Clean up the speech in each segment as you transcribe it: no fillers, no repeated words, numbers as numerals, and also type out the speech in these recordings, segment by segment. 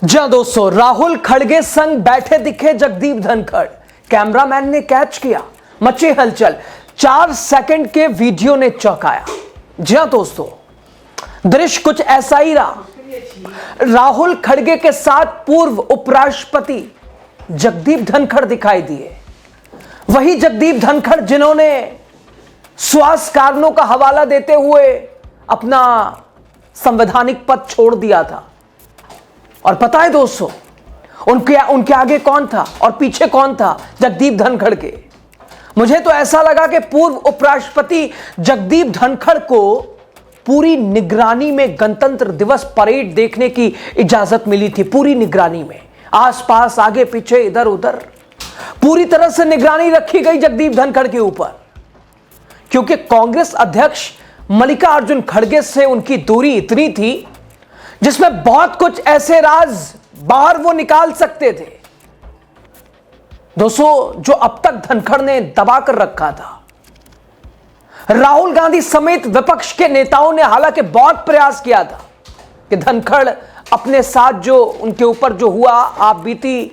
जी हां दोस्तों, राहुल खड़गे संग बैठे दिखे जगदीप धनखड़। कैमरामैन ने कैच किया, मची हलचल। 4 सेकंड के वीडियो ने चौंकाया। जी हां दोस्तों, दृश्य कुछ ऐसा ही रहा। राहुल खड़गे के साथ पूर्व उपराष्ट्रपति जगदीप धनखड़ दिखाई दिए। वही जगदीप धनखड़ जिन्होंने स्वास्थ्य कारणों का हवाला देते हुए अपना संवैधानिक पद छोड़ दिया था। और पता है दोस्तों, उनके आगे कौन था और पीछे कौन था? जगदीप धनखड़ के। मुझे तो ऐसा लगा कि पूर्व उपराष्ट्रपति जगदीप धनखड़ को पूरी निगरानी में गणतंत्र दिवस परेड देखने की इजाजत मिली थी। पूरी निगरानी में, आसपास, आगे पीछे, इधर उधर, पूरी तरह से निगरानी रखी गई जगदीप धनखड़ के ऊपर। क्योंकि कांग्रेस अध्यक्ष मल्लिकार्जुन खड़गे से उनकी दूरी इतनी थी जिसमें बहुत कुछ ऐसे राज बाहर वो निकाल सकते थे दोस्तों, जो अब तक धनखड़ ने दबा कर रखा था। राहुल गांधी समेत विपक्ष के नेताओं ने हालांकि बहुत प्रयास किया था कि धनखड़ अपने साथ जो उनके ऊपर जो हुआ आप बीती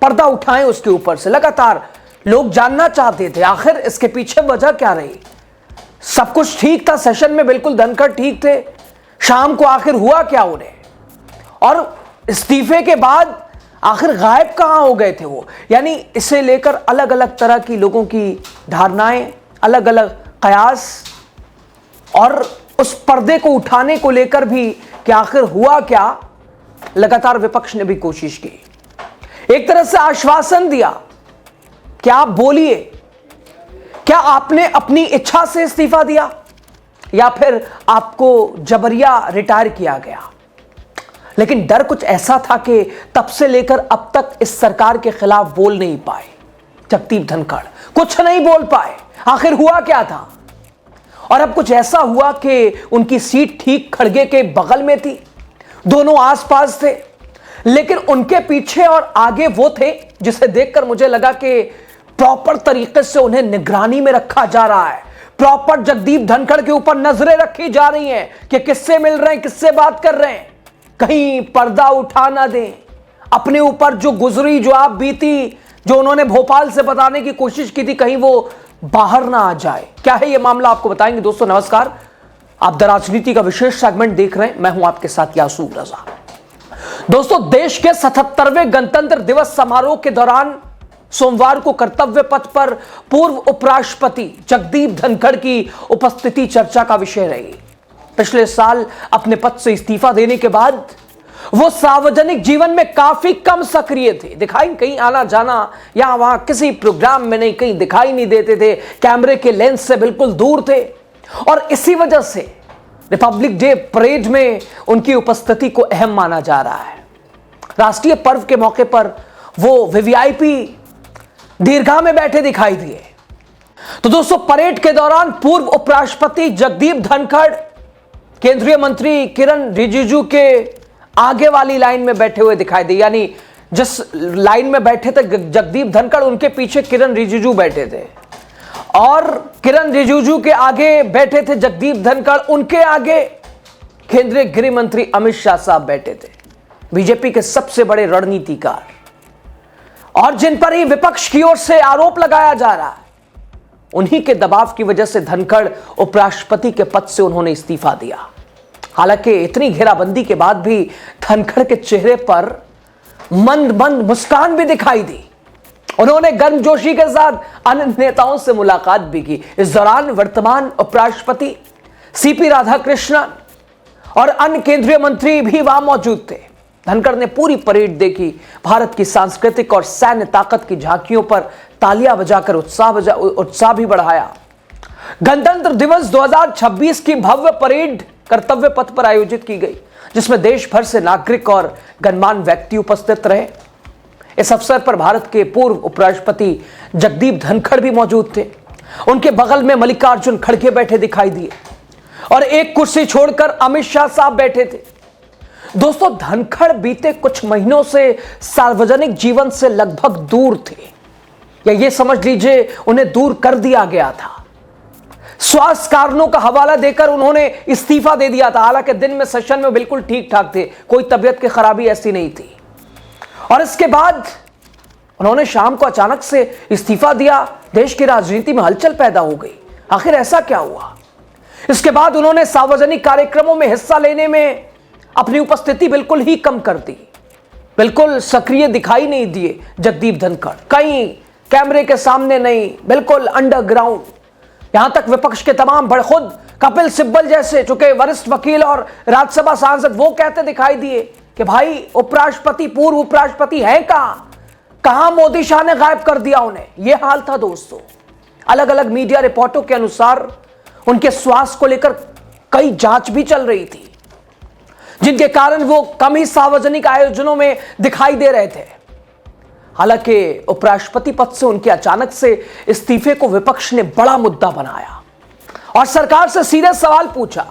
पर्दा उठाएं उसके ऊपर से। लगातार लोग जानना चाहते थे आखिर इसके पीछे वजह क्या रही। सब कुछ ठीक था, सेशन में बिल्कुल धनखड़ ठीक थे, शाम को आखिर हुआ क्या उन्हें? और इस्तीफे के बाद आखिर गायब कहां हो गए थे वो? यानी इसे लेकर अलग अलग तरह की लोगों की धारणाएं, अलग अलग कयास, और उस पर्दे को उठाने को लेकर भी कि आखिर हुआ क्या, लगातार विपक्ष ने भी कोशिश की। एक तरह से आश्वासन दिया कि आप बोलिए, क्या आपने अपनी इच्छा से इस्तीफा दिया या फिर आपको जबरिया रिटायर किया गया? लेकिन डर कुछ ऐसा था कि तब से लेकर अब तक इस सरकार के खिलाफ बोल नहीं पाए जगदीप धनखड़, कुछ नहीं बोल पाए। आखिर हुआ क्या था? और अब कुछ ऐसा हुआ कि उनकी सीट ठीक खड़गे के बगल में थी, दोनों आसपास थे, लेकिन उनके पीछे और आगे वो थे जिसे देखकर मुझे लगा कि प्रॉपर तरीके से उन्हें निगरानी में रखा जा रहा है। प्रॉपर जगदीप धनखड़ के ऊपर नजरें रखी जा रही हैं कि किससे मिल रहे हैं, किससे बात कर रहे हैं, कहीं पर्दा उठा ना दें। अपने ऊपर जो गुजरी, जो आप बीती, जो उन्होंने भोपाल से बताने की कोशिश की थी, कहीं वो बाहर ना आ जाए। क्या है ये मामला, आपको बताएंगे। दोस्तों नमस्कार, आप द राजनीति का विशेष सेगमेंट देख रहे हैं। मैं हूं आपके साथ यासूर रजा। दोस्तों, देश के 77वें गणतंत्र दिवस समारोह के दौरान सोमवार को कर्तव्य पथ पर पूर्व उपराष्ट्रपति जगदीप धनखड़ की उपस्थिति चर्चा का विषय रही। पिछले साल अपने पद से इस्तीफा देने के बाद वो सार्वजनिक जीवन में काफी कम सक्रिय थे। दिखाई कहीं आना जाना या वहां किसी प्रोग्राम में नहीं, कहीं दिखाई नहीं देते थे, कैमरे के लेंस से बिल्कुल दूर थे। और इसी वजह से रिपब्लिक डे परेड में उनकी उपस्थिति को अहम माना जा रहा है। राष्ट्रीय पर्व के मौके पर वो वीवीआईपी दीर्घा में बैठे दिखाई दिए। तो दोस्तों, परेड के दौरान पूर्व उपराष्ट्रपति जगदीप धनखड़ केंद्रीय मंत्री किरण रिजिजू के आगे वाली लाइन में बैठे हुए दिखाई दिए। यानी जिस लाइन में बैठे थे जगदीप धनखड़, उनके पीछे किरण रिजिजू बैठे थे, और किरण रिजिजू के आगे बैठे थे जगदीप धनखड़, उनके आगे केंद्रीय गृह मंत्री अमित शाह साहब बैठे थे, बीजेपी के सबसे बड़े रणनीतिकार, और जिन पर ही विपक्ष की ओर से आरोप लगाया जा रहा है। उन्हीं के दबाव की वजह से धनखड़ उपराष्ट्रपति के पद से उन्होंने इस्तीफा दिया। हालांकि इतनी घेराबंदी के बाद भी धनखड़ के चेहरे पर मंद मंद मुस्कान भी दिखाई दी। उन्होंने गर्मजोशी के साथ अन्य नेताओं से मुलाकात भी की। इस दौरान वर्तमान उपराष्ट्रपति सीपी राधाकृष्णन और अन्य केंद्रीय मंत्री भी वहां मौजूद थे। धनखड़ ने पूरी परेड देखी, भारत की सांस्कृतिक और सैन्य ताकत की झांकियों पर तालियां बजाकर उत्साह भी बढ़ाया। गणतंत्र दिवस 2026 की भव्य परेड कर्तव्य पथ पर आयोजित की गई, जिसमें देश भर से नागरिक और गणमान्य व्यक्ति उपस्थित रहे। इस अवसर पर भारत के पूर्व उपराष्ट्रपति जगदीप धनखड़ भी मौजूद थे। उनके बगल में मल्लिकार्जुन खड़गे बैठे दिखाई दिए, और एक कुर्सी छोड़कर अमित शाह साहब बैठे थे। दोस्तों, धनखड़ बीते कुछ महीनों से सार्वजनिक जीवन से लगभग दूर थे, या ये समझ लीजिए उन्हें दूर कर दिया गया था। स्वास्थ्य कारणों का हवाला देकर उन्होंने इस्तीफा दे दिया था। हालांकि दिन में सेशन में बिल्कुल ठीक ठाक थे, कोई तबीयत की खराबी ऐसी नहीं थी। और इसके बाद उन्होंने शाम को अचानक से इस्तीफा दिया। देश की राजनीति में हलचल पैदा हो गई, आखिर ऐसा क्या हुआ। इसके बाद उन्होंने सार्वजनिक कार्यक्रमों में हिस्सा लेने में अपनी उपस्थिति बिल्कुल ही कम कर दी, बिल्कुल सक्रिय दिखाई नहीं दिए जगदीप धनखड़, कहीं कैमरे के सामने नहीं, बिल्कुल अंडरग्राउंड। यहां तक विपक्ष के तमाम बड़े, खुद कपिल सिब्बल जैसे चूंकि वरिष्ठ वकील और राज्यसभा सांसद, वो कहते दिखाई दिए कि भाई उपराष्ट्रपति, पूर्व उपराष्ट्रपति है कहां मोदी शाह ने गायब कर दिया उन्हें। यह हाल था दोस्तों। अलग अलग मीडिया रिपोर्टों के अनुसार उनके स्वास्थ्य को लेकर कई जांच भी चल रही थी, जिनके कारण वो कम ही सार्वजनिक आयोजनों में दिखाई दे रहे थे। हालांकि उपराष्ट्रपति पद से उनके अचानक से इस्तीफे को विपक्ष ने बड़ा मुद्दा बनाया और सरकार से सीधे सवाल पूछा।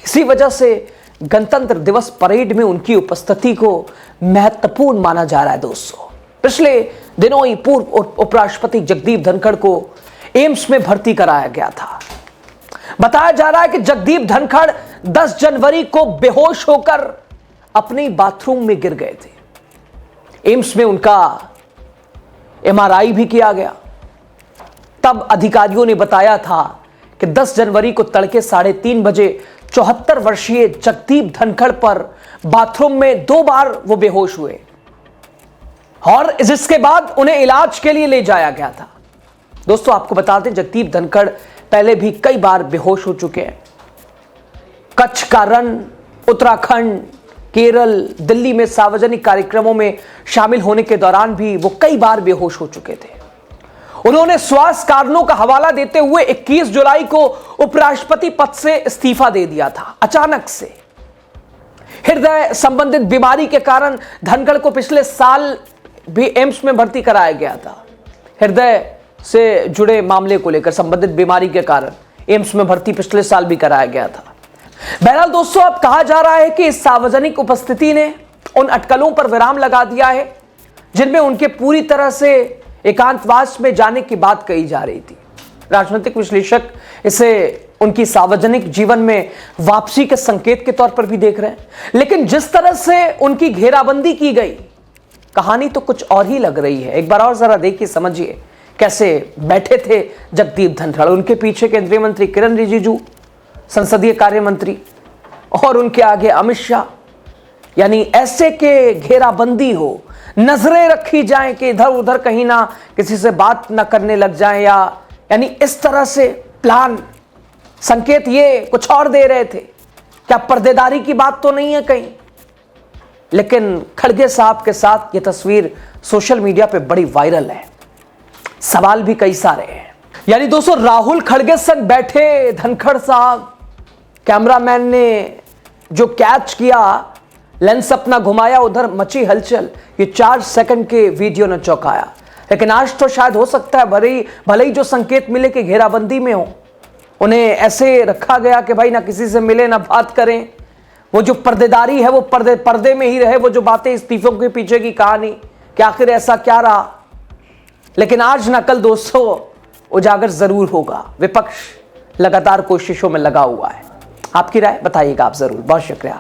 इसी वजह से गणतंत्र दिवस परेड में उनकी उपस्थिति को महत्वपूर्ण माना जा रहा है दोस्तों। पिछले दिनों ही पूर्व उपराष्ट्रपति जगदीप धनखड़ को एम्स में भर्ती कराया गया था। बताया जा रहा है कि जगदीप धनखड़ 10 जनवरी को बेहोश होकर अपने बाथरूम में गिर गए थे। एम्स में उनका एमआरआई भी किया गया। तब अधिकारियों ने बताया था कि 10 जनवरी को तड़के 3:30 बजे 74 वर्षीय जगदीप धनखड़ पर बाथरूम में 2 बार वो बेहोश हुए और जिसके बाद उन्हें इलाज के लिए ले जाया गया था। दोस्तों आपको बता दें, जगदीप धनखड़ पहले भी कई बार बेहोश हो चुके हैं। कच्छ का रण, उत्तराखंड, केरल, दिल्ली में सार्वजनिक कार्यक्रमों में शामिल होने के दौरान भी वो कई बार बेहोश हो चुके थे। उन्होंने स्वास्थ्य कारणों का हवाला देते हुए 21 जुलाई को उपराष्ट्रपति पद से इस्तीफा दे दिया था अचानक से। हृदय संबंधित बीमारी के कारण धनखड़ को पिछले साल भी एम्स में भर्ती कराया गया था। हृदय से जुड़े मामले को लेकर संबंधित बीमारी के कारण एम्स में भर्ती पिछले साल भी कराया गया था। बहरहाल दोस्तों, अब कहा जा रहा है कि इस सार्वजनिक उपस्थिति ने उन अटकलों पर विराम लगा दिया है जिनमें उनके पूरी तरह से एकांतवास में जाने की बात कही जा रही थी। राजनीतिक विश्लेषक इसे उनकी सार्वजनिक जीवन में वापसी के संकेत के तौर पर भी देख रहे हैं। लेकिन जिस तरह से उनकी घेराबंदी की गई, कहानी तो कुछ और ही लग रही है। एक बार और जरा देखिए, समझिए कैसे बैठे थे जगदीप धनखड़। उनके पीछे केंद्रीय मंत्री किरण रिजिजू, संसदीय कार्य मंत्री, और उनके आगे अमित शाह। यानी ऐसे के घेराबंदी हो, नजरें रखी जाएं कि इधर उधर कहीं ना किसी से बात ना करने लग जाएं, या यानी इस तरह से प्लान, संकेत ये कुछ और दे रहे थे। क्या पर्देदारी की बात तो नहीं है कहीं? लेकिन खड़गे साहब के साथ ये तस्वीर सोशल मीडिया पे बड़ी वायरल है। सवाल भी कई सारे हैं। यानी दोस्तों, राहुल खड़गे संग बैठे धनखड़ साहब, कैमरामैन ने जो कैच किया, लेंस अपना घुमाया, उधर मची हलचल। ये 4 सेकंड के वीडियो ने चौंकाया। लेकिन आज तो शायद हो सकता है भले ही जो संकेत मिले कि घेराबंदी में हो, उन्हें ऐसे रखा गया कि भाई ना किसी से मिले ना बात करें। वो जो पर्देदारी है वो पर्दे में ही रहे। वो जो बातें इस्तीफों के पीछे की कहानी कि आखिर ऐसा क्या रहा, लेकिन आज ना कल दोस्तों उजागर जरूर होगा। विपक्ष लगातार कोशिशों में लगा हुआ है। आपकी राय बताइएगा आप जरूर। बहुत शुक्रिया।